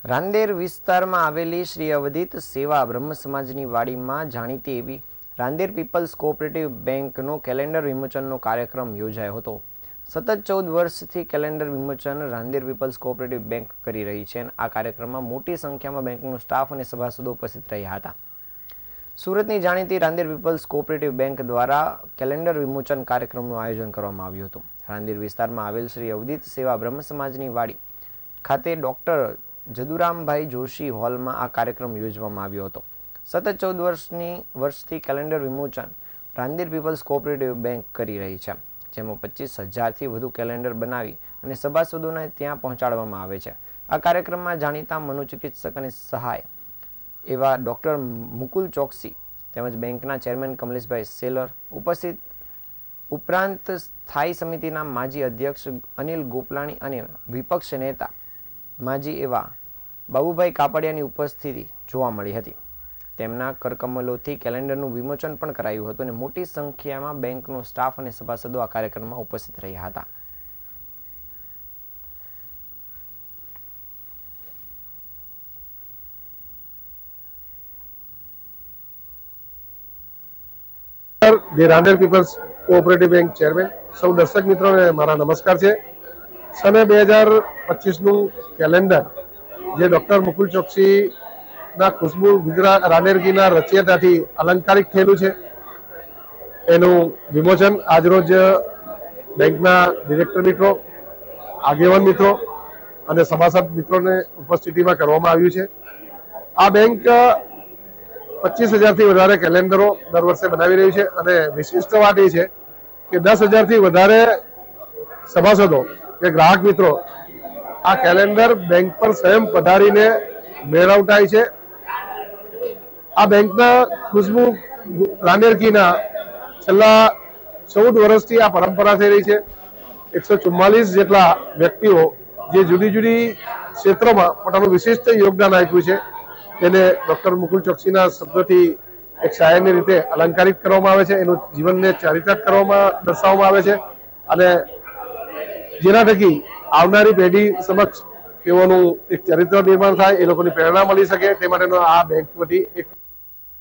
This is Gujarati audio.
રાંદેર વિસ્તારમાં આવેલી શ્રી અવધિત સેવા બ્રહ્મ સમાજની વાડીમાં જાણીતી એવી રાંદેર પીપલ્સ કોઓપરેટિવ બેંકનો કેલેન્ડર વિમોચનનો કાર્યક્રમ યોજાયો હતો। સતત 14 વર્ષથી કેલેન્ડર વિમોચન રાંદેર પીપલ્સ કોઓપરેટિવ બેંક કરી રહી છે અને આ કાર્યક્રમમાં મોટી સંખ્યામાં બેંકનો સ્ટાફ અને સભાસદો ઉપસ્થિત રહ્યા હતા। સુરતની જાણીતી રાંદેર પીપલ્સ કોઓપરેટિવ બેંક દ્વારા કેલેન્ડર વિમોચન કાર્યક્રમનું આયોજન કરવામાં આવ્યું હતું। રાંદેર વિસ્તારમાં આવેલ શ્રી અવધિત સેવા બ્રહ્મ સમાજની વાડી ખાતે ડોક્ટર જદુરામભાઈ જોશી હોલમાં આ કાર્યક્રમ યોજવામાં આવ્યો હતો। સતત 14 વર્ષથી કેલેન્ડર વિમોચન રાંદેર પીપલ્સ કોઓપરેટિવ બેંક કરી રહી છે, જેમાં 25,000થી વધુ કેલેન્ડર બનાવી અને સભાસદોને ત્યાં પહોંચાડવામાં આવે છે। આ કાર્યક્રમમાં જાણીતા મનોચિકિત્સક અને સહાય એવા ડોક્ટર મુકુલ ચોકસી તેમજ બેંકના ચેરમેન કમલેશભાઈ સેલર ઉપસ્થિત ઉપરાંત સ્થાયી સમિતિના માજી અધ્યક્ષ અનિલ ગોપલાણી અને વિપક્ષ નેતા માજી એવા બાબુભાઈ કાપડિયાની ઉપસ્થિતિ જોવા મળી હતી। તેમના કરકમલોથી કેલેન્ડરનું વિમોચન પણ કરાયું હતું અને મોટી સંખ્યામાં બેંકનો સ્ટાફ અને સભાસદો આ કાર્યક્રમમાં ઉપસ્થિત રહ્યા હતા। જે Rander people's cooperative bank chairman સૌ દર્શક મિત્રોને મારા નમસ્કાર છે। સને 2025નું કેલેન્ડર જે ડોક્ટર મુકુલ ચોકસીના ખુશ્બુ ગુજરાત રાંદેરગીના રચયિતાથી અલંકારિક થયેલું છે, એનું વિમોચન આજરોજ બેંકના ડિરેક્ટર મિત્રો, આગેવાન મિત્રો અને સભાસદ મિત્રોને ઉપસ્થિતિમાં કરવામાં આવ્યું છે। આ બેંક 25,000થી વધારે કેલેન્ડરો દર વર્ષે બનાવી રહી છે અને વિશિષ્ટ વાત એ છે કે 10,000થી વધારે સભાસદો કે ગ્રાહક મિત્રો આ કેલેન્ડર બેંક પર સ્વયં પધારીને મેળવટાય છે। આ બેંકના ખુશ્બુ રાંદેરકીના છેલ્લા 14 વર્ષથી આ પરંપરા થઈ રહી છે। 144 જેટલા વ્યક્તિઓ જે જુદી જુદી ક્ષેત્રોમાં પોતાનું વિશિષ્ટ યોગદાન આપ્યું છે તેને ડોક્ટર મુકુલ ચોકસીના શબ્દોથી એક શાયરની રીતે અલંકારિત કરવામાં આવે છે, એનું જીવનને ચારિત્રક કરવામાં દર્શાવવામાં આવે છે અને જેના થકી આવનારી પેઢી સમક્ષ તેઓનું એક ચરિત્ર નિર્માણ થાય, એ લોકોની પ્રેરણા મળી શકે તે માટેનો આ બેંક વતી એક